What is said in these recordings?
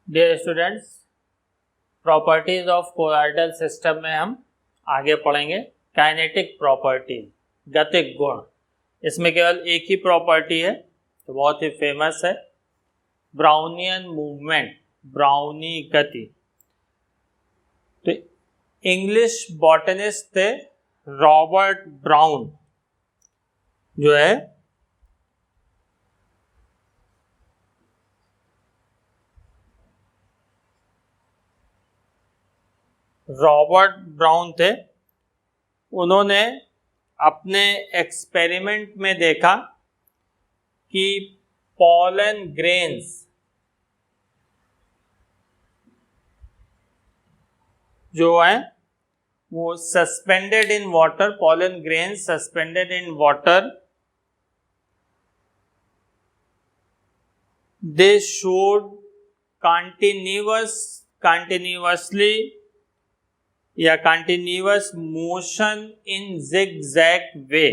Dear students, properties of colloidal system में हम आगे पढ़ेंगे काइनेटिक प्रॉपर्टी, गतिक गुण। इसमें केवल एक ही प्रॉपर्टी है तो बहुत ही फेमस है, ब्राउनियन मूवमेंट, ब्राउनी गति। तो इंग्लिश बॉटनिस्ट थे रॉबर्ट ब्राउन, जो है रॉबर्ट ब्राउन थे। उन्होंने अपने एक्सपेरिमेंट में देखा कि पॉलन ग्रेन्स जो हैं वो suspended in water, pollen grains suspended in water, they showed continuously या कंटिन्यूअस मोशन इन जिगजैग वे।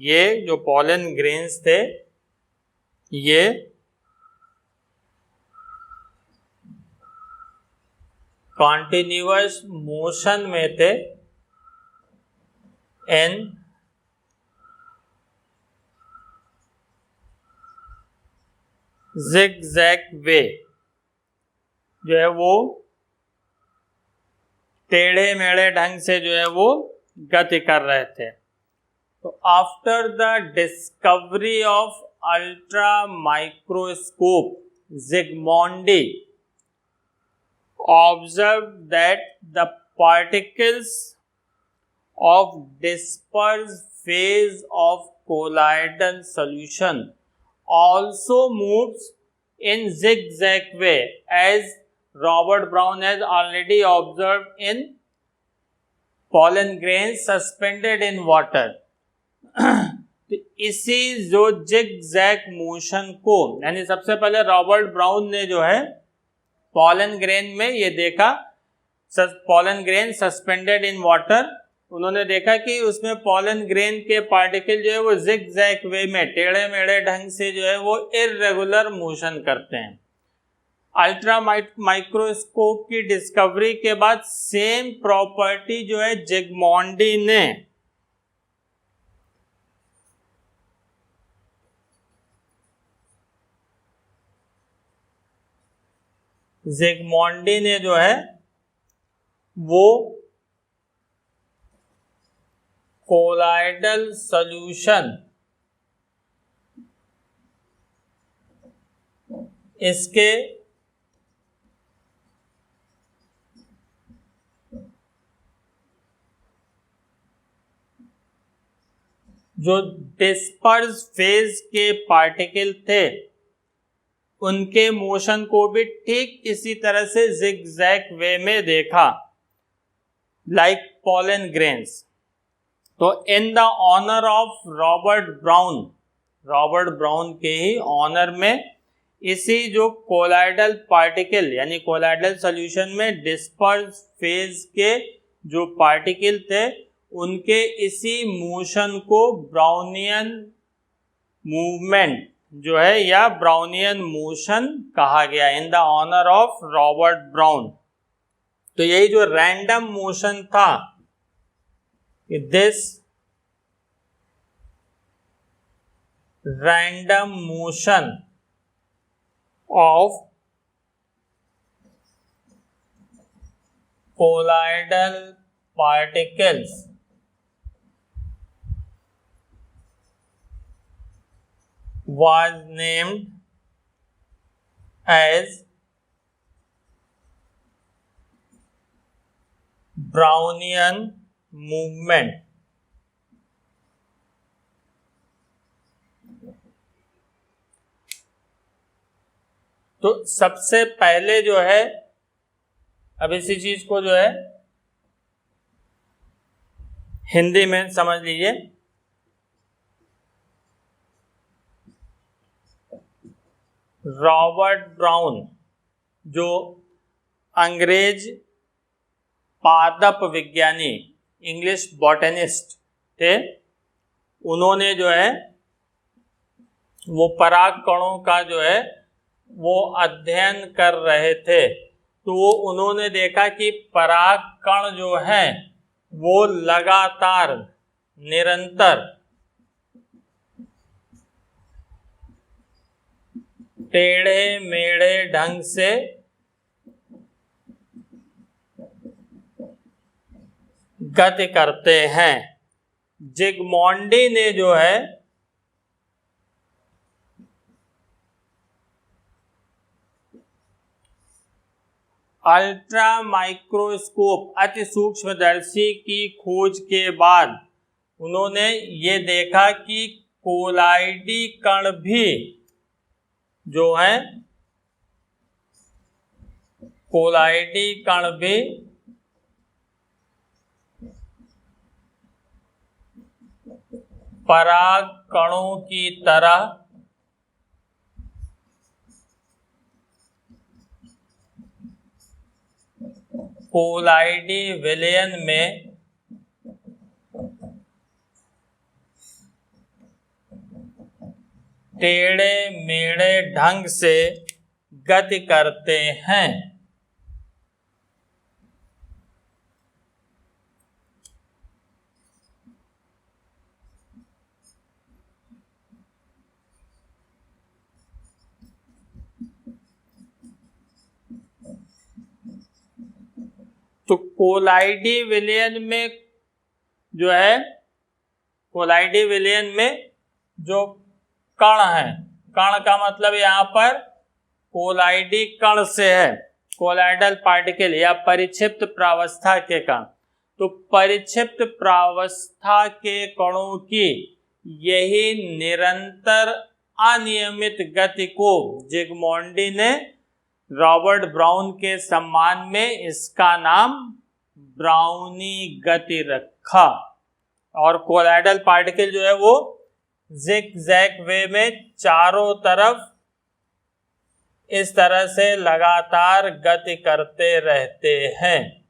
ये जो पॉलन ग्रेन्स थे ये कंटिन्यूअस मोशन में थे इन जिगजैग वे, जो है वो टेढ़े मेढ़े ढंग से जो है वो गति कर रहे थे। तो after the discovery of ultra microscope, Zsigmondy observed that the particles of dispersed phase of colloidal solution also moves in zigzag way, as Robert Brown has already observed in pollen grains suspended in water। तो इसी जो zigzag motion को, यानी सबसे पहले Robert brown ने जो है पॉलन ग्रेन में ये देखा, pollen grain suspended in water. उन्होंने देखा कि उसमें पॉलन ग्रेन के पार्टिकल जो है वो जिगजैग वे में, टेढ़े मेढ़े ढंग से जो है वो इर्रेगुलर मोशन करते हैं। अल्ट्रा माइक्रोस्कोप की डिस्कवरी के बाद सेम प्रॉपर्टी जो है जिग्मॉन्डी ने जो है वो कोलॉइडल सॉल्यूशन, इसके जो डिस्पर्स फेज के पार्टिकल थे उनके मोशन को भी ठीक इसी तरह से जिगजैग वे में देखा, लाइक पॉलन ग्रेन्स। तो in the honour of Robert Brown के ही ऑनर में इसी जो कोलॉइडल पार्टिकल यानी कोलॉइडल सॉल्यूशन में डिस्पर्स फेज के जो पार्टिकल थे उनके इसी मोशन को ब्राउनियन मूवमेंट जो है या ब्राउनियन मोशन कहा गया, in the honour of Robert Brown. तो यही जो रैंडम मोशन था, this random motion of colloidal particles was named as Brownian movement। तो सबसे पहले जो है, अब इसी चीज को जो है हिंदी में समझ लीजिए। रॉबर्ट ब्राउन जो अंग्रेज पादप विज्ञानी, इंग्लिश बॉटनिस्ट थे, उन्होंने जो है वो पराग कणों का जो है वो अध्ययन कर रहे थे, तो उन्होंने देखा कि पराग कण जो है वो लगातार निरंतर टेढ़े मेढ़े ढंग से गति करते हैं। जिगमोंडी ने जो है अल्ट्रा माइक्रोस्कोप अति सूक्ष्मदर्शी की खोज के बाद उन्होंने ये देखा कि कोलाइडी कण भी जो है कोलाइडी कण भी पराग कणों की तरह कोलाइडी विलयन में टेढ़े मेढ़े ढंग से गति करते हैं। तो कोलाइडी विलयन में जो है कोलाइडी विलयन में जो कण है, कण का मतलब यहाँ पर कोलाइडी कण से है, कोलाइडल पार्टिकल या परिक्षिप्त प्रावस्था के कण। तो परिक्षिप्त प्रावस्था के कणों की यही निरंतर अनियमित गति को जिगमोंडी ने रॉबर्ट ब्राउन के सम्मान में इसका नाम ब्राउनी गति रखा। और कोलाइडल पार्टिकल जो है वो जिग-जैग वे में चारों तरफ इस तरह से लगातार गति करते रहते हैं।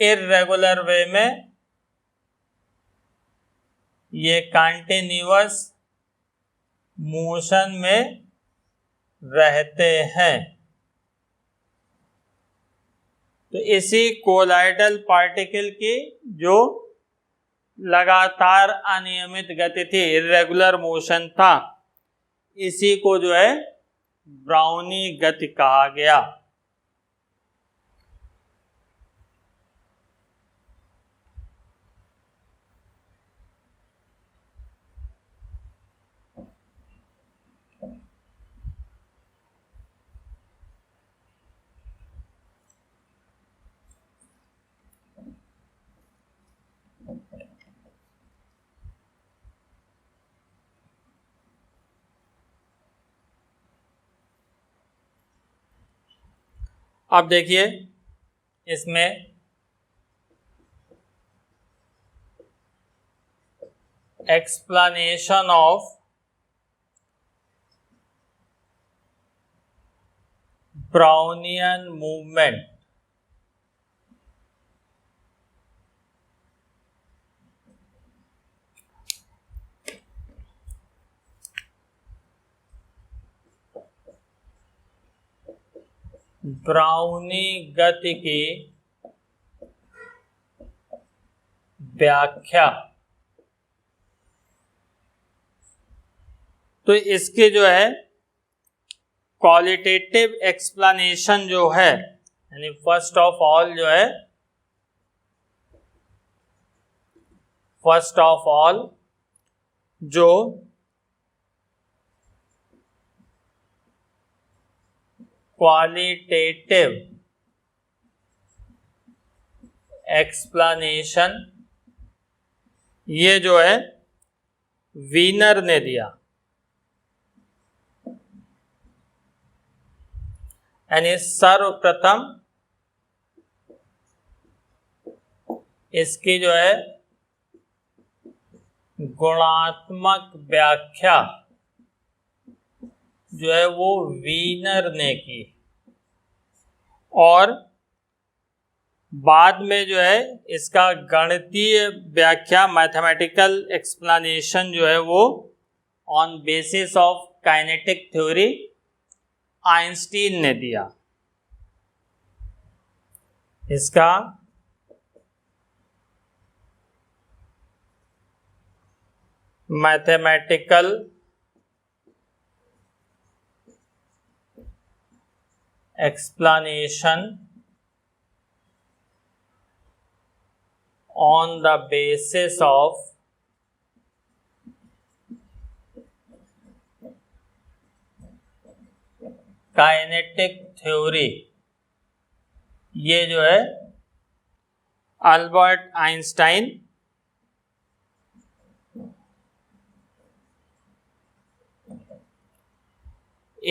इर्रेगुलर वे में ये कंटिन्यूअस मोशन में रहते हैं। तो इसी कोलाइडल पार्टिकल की जो लगातार अनियमित गति थी, इर्रेगुलर मोशन था, इसी को जो है ब्राउनी गति कहा गया। अब देखिए इसमें explanation of Brownian movement. Brownie गति की व्याख्या। तो इसके जो है क्वालिटेटिव एक्सप्लेनेशन जो है, यानी फर्स्ट ऑफ ऑल जो क्वालिटेटिव एक्सप्लेनेशन ये जो है वीनर ने दिया, यानी सर्वप्रथम इसकी जो है गुणात्मक व्याख्या जो है वो वीनर ने की, और बाद में जो है इसका गणितीय व्याख्या मैथमेटिकल एक्सप्लेनेशन जो है वो on basis of kinetic theory Einstein ने दिया। इसका mathematical explanation on the basis of kinetic theory, ये जो है अल्बर्ट आइंस्टाइन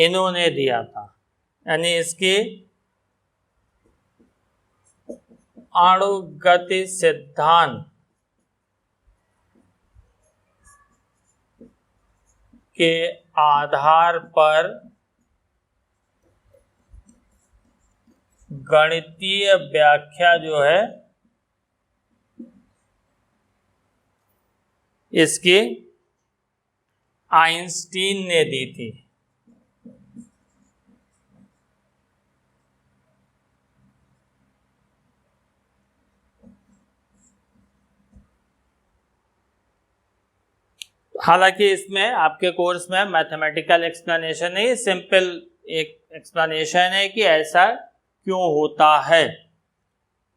इन्होंने दिया था। यानी इसकी अणुगति सिद्धांत के आधार पर गणितीय व्याख्या जो है इसकी आइंस्टीन ने दी थी। हालांकि इसमें आपके कोर्स में मैथमेटिकल एक्सप्लेनेशन नहीं, सिंपल एक एक्सप्लेनेशन है कि ऐसा क्यों होता है,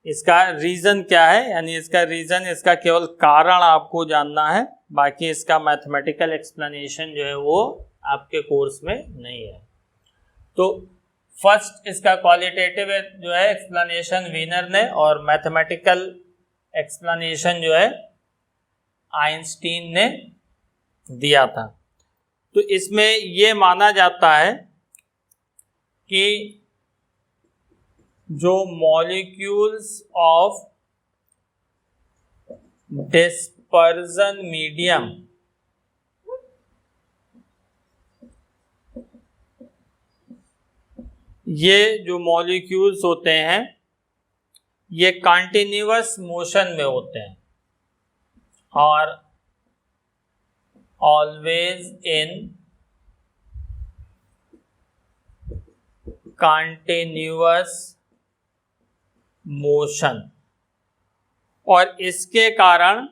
इसका रीज़न क्या है, यानी इसका रीज़न, इसका केवल कारण आपको जानना है, बाकी इसका मैथमेटिकल एक्सप्लेनेशन जो है वो आपके कोर्स में नहीं है। तो फर्स्ट इसका क्वालिटेटिव जो है एक्सप्लेनेशन वीनर ने, और मैथमेटिकल एक्सप्लेनेशन जो है आइंस्टीन ने दिया था। तो इसमें ये माना जाता है कि जो मॉलिक्यूल्स ऑफ डिस्पर्जन मीडियम ये जो मॉलिक्यूल्स होते हैं ये कंटिन्यूअस मोशन में होते हैं और ऑलवेज इन कंटिन्यूअस मोशन, और इसके कारण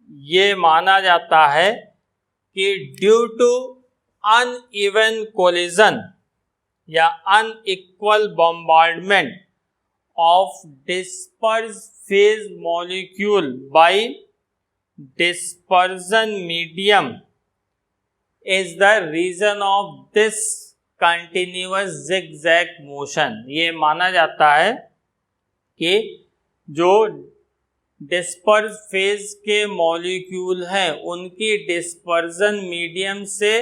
ये माना जाता है कि ड्यू टू अनइवन कोलिजन या unequal bombardment of disperse phase molecule by dispersion medium is the reason of this continuous zigzag motion। ये माना जाता है कि जो डिस्पर्स फेज के मॉलिक्यूल हैं उनकी डिस्पर्जन मीडियम से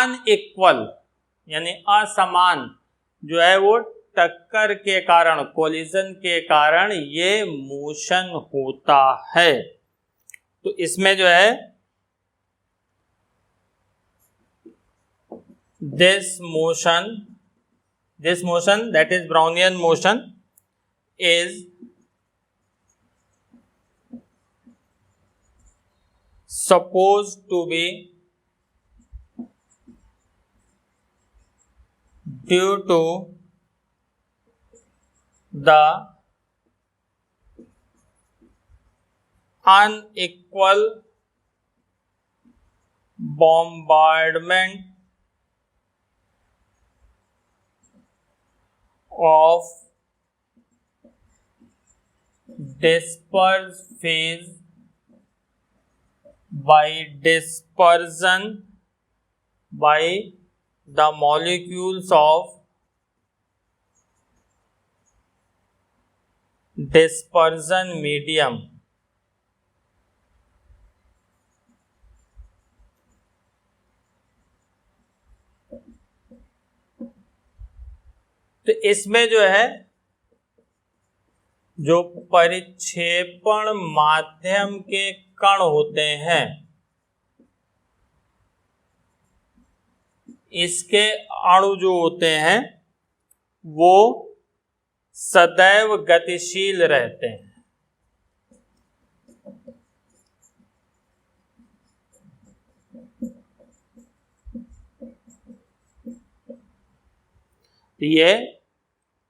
अनइक्वल यानी असमान जो है वो टक्कर के कारण, कोलिजन के कारण ये मोशन होता है। तो इसमें जो है this motion that is Brownian motion is supposed to be due to the unequal bombardment of disperse phase by dispersion by the molecules of dispersion medium। तो इसमें जो है जो परिक्षेपण माध्यम के कण होते हैं इसके अणु जो होते हैं वो सदैव गतिशील रहते हैं। तो ये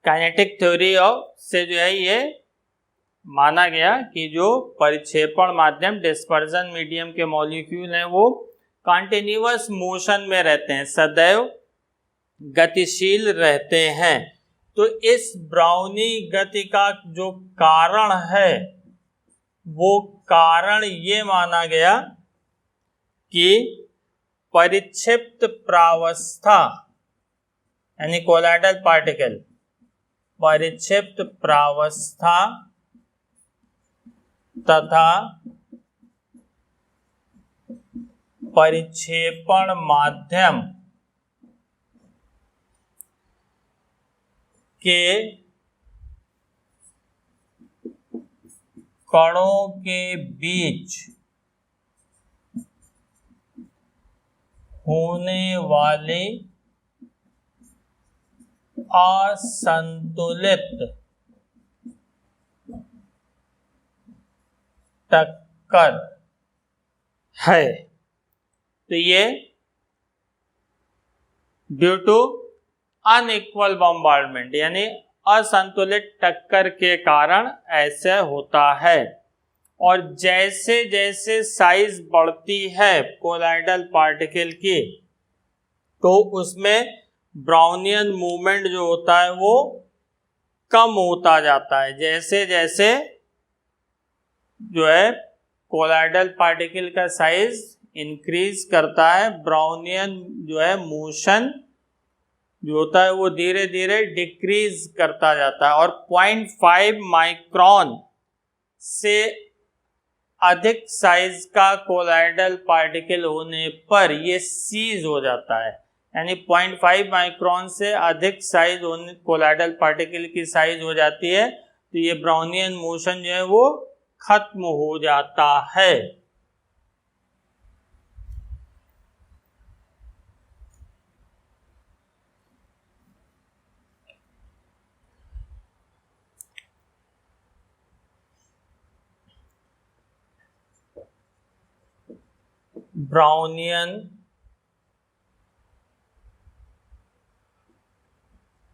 काइनेटिक थ्योरी ऑफ से जो है ये माना गया कि जो परिक्षेपण माध्यम डिस्पर्जन मीडियम के मॉलिक्यूल हैं वो कंटिन्यूअस मोशन में रहते हैं, सदैव गतिशील रहते हैं। तो इस ब्राउनी गति का जो कारण है वो कारण ये माना गया कि परिक्षिप्त प्रावस्था यानी कोलाइडल पार्टिकल, परिक्षिप्त प्रावस्था तथा परिक्षेपण माध्यम के कणों के बीच होने वाली असंतुलित टक्कर है। तो ये ड्यू टू अनइक्वल बॉम्बार्डमेंट यानी असंतुलित टक्कर के कारण ऐसे होता है। और जैसे जैसे साइज बढ़ती है कोलाइडल पार्टिकल की तो उसमें ब्राउनियन मूवमेंट जो होता है वो कम होता जाता है। जैसे जैसे जो है कोलाइडल पार्टिकल का साइज इंक्रीज करता है, ब्राउनियन जो है मोशन जो होता है वो धीरे धीरे डिक्रीज करता जाता है। और 0.5 माइक्रोन से अधिक साइज का कोलाइडल पार्टिकल होने पर ये सीज हो जाता है। यानी 0.5 माइक्रोन से अधिक साइज होने कोलाइडल पार्टिकल की साइज हो जाती है तो ये ब्राउनियन मोशन जो है वो खत्म हो जाता है। Brownian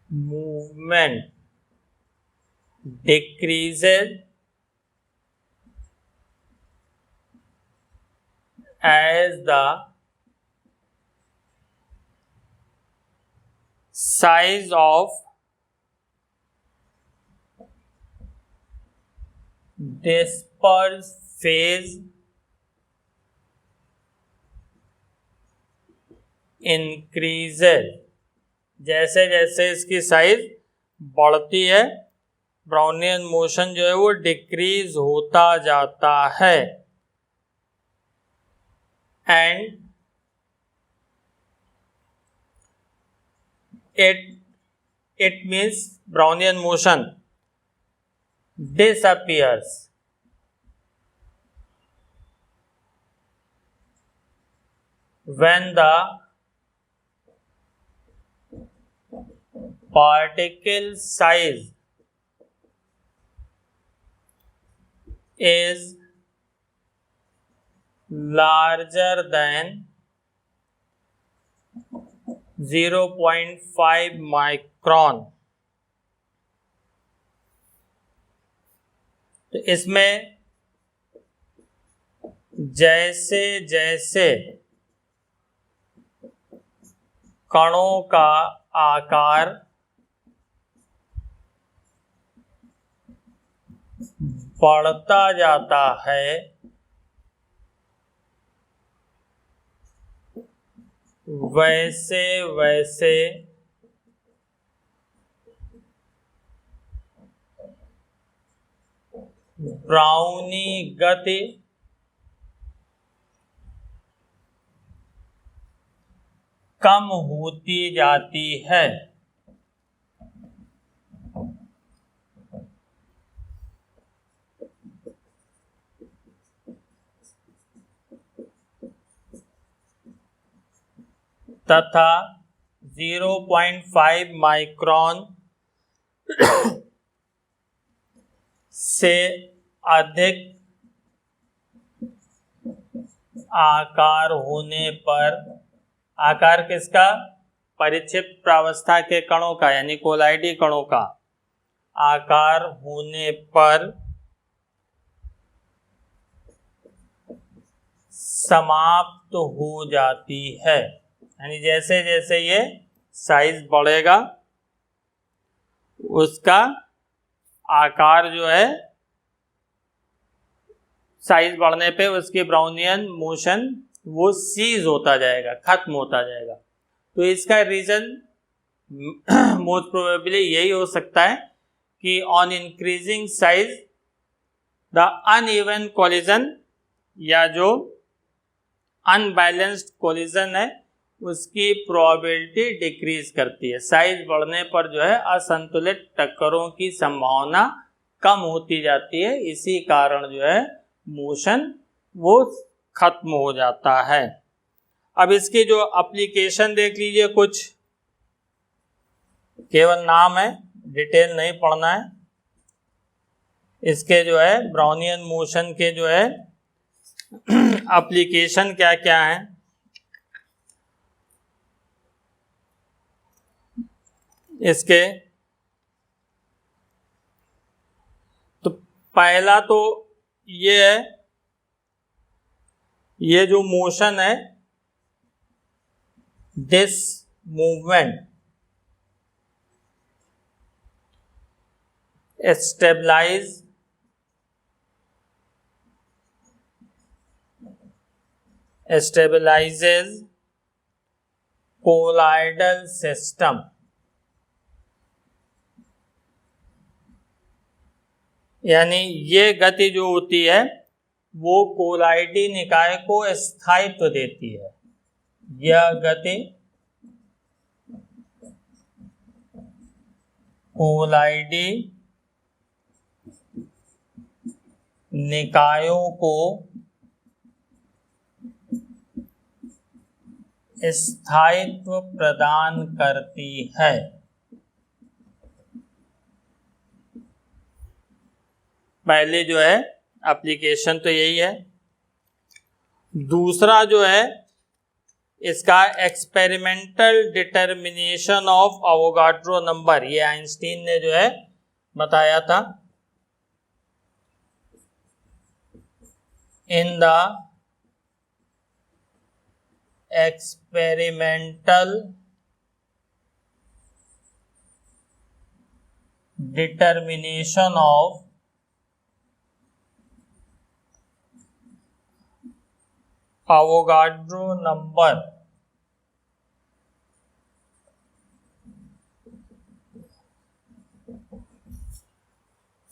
movement decreases as the size of dispersed phase increases। जैसे जैसे इसकी साइज बढ़ती है ब्राउनियन मोशन जो है वो डिक्रीज होता जाता है। And it means Brownian motion disappears when the particle size is larger than 0.5 micron। तो इसमें जैसे जैसे कणों का आकार बढ़ता जाता है वैसे वैसे ब्राउनी गति कम होती जाती है। तथा 0.5 माइक्रोन से अधिक आकार होने पर, आकार किसका? परिक्षिप्त प्रावस्था के कणों का यानी कोलाइडी कणों का आकार होने पर समाप्त हो जाती है। यानी जैसे जैसे ये साइज बढ़ेगा उसका आकार जो है, साइज बढ़ने पे उसकी ब्राउनियन मोशन वो सीज होता जाएगा, खत्म होता जाएगा। तो इसका रीजन मोस्ट प्रोबेबली यही हो सकता है कि on increasing size the uneven collision या जो अनबैलेंस्ड कोलिजन है उसकी प्रोबेबिलिटी डिक्रीज करती है। साइज बढ़ने पर जो है असंतुलित टक्करों की संभावना कम होती जाती है, इसी कारण जो है मोशन वो खत्म हो जाता है। अब इसकी जो एप्लीकेशन देख लीजिए, कुछ केवल नाम है, डिटेल नहीं पढ़ना है। इसके जो है ब्राउनियन मोशन के जो है एप्लीकेशन क्या क्या है। इसके तो पहला तो ये है, ये जो मोशन है this movement stabilizes colloidal system। यानी ये गति जो होती है वो कोलाइडी निकाय को स्थायित्व देती है। यह गति कोलाइडी निकायों को स्थायित्व प्रदान करती है। पहले जो है एप्लीकेशन तो यही है। दूसरा जो है इसका experimental determination of Avogadro number, ये आइंस्टीन ने जो है बताया था। In the experimental determination of Avogadro number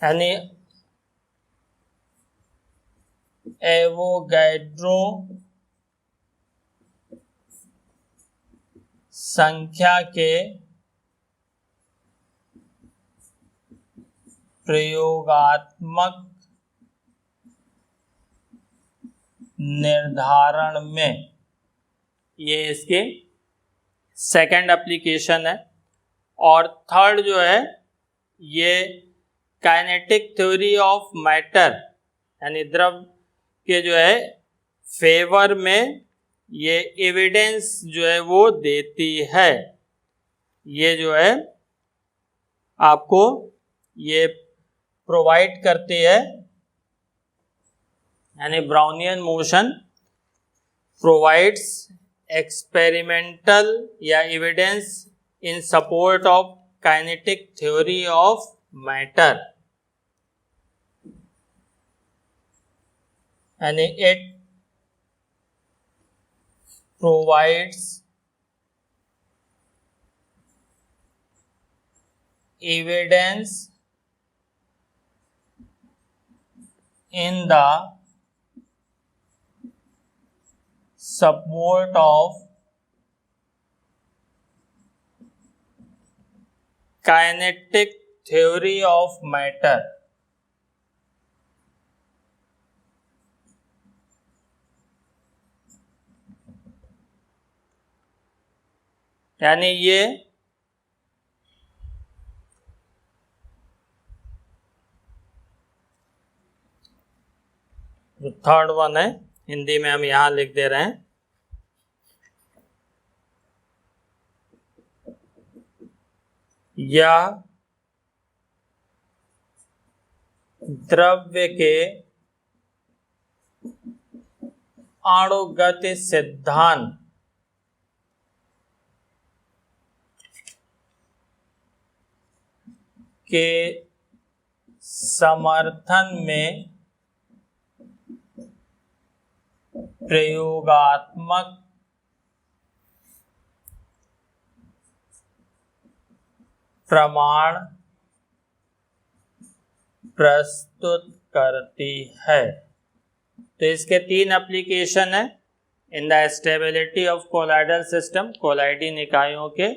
यानी एवोगैड्रो संख्या के प्रयोगात्मक निर्धारण में, ये इसके सेकंड एप्लीकेशन है। और थर्ड जो है ये काइनेटिक थ्योरी ऑफ मैटर यानी द्रव के जो है फेवर में ये एविडेंस जो है वो देती है। ये जो है आपको ये प्रोवाइड करती है, यानी ब्राउनियन मोशन प्रोवाइड्स एक्सपेरिमेंटल या evidence in support of kinetic theory of matter, यानी it provides evidence in the support of kinetic theory of matter। यानी ये जो थर्ड वन है हिंदी में हम यहां लिख दे रहे हैं। यह द्रव्य के अणुगति सिद्धांत के समर्थन में प्रयोगात्मक प्रमाण प्रस्तुत करती है। तो इसके 3 एप्लीकेशन है in the stability of colloidal system, कोलाइडी निकायों के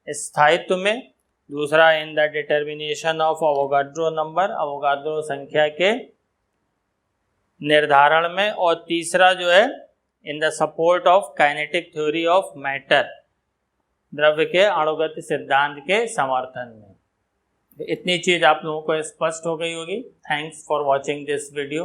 स्थायित्व में, दूसरा in the determination of Avogadro number, Avogadro संख्या के निर्धारण में, और तीसरा जो है in the support of kinetic theory of matter, द्रव्य के अणुगति सिद्धांत के समर्थन में। इतनी चीज आप लोगों को स्पष्ट हो गई होगी। Thanks for watching this video.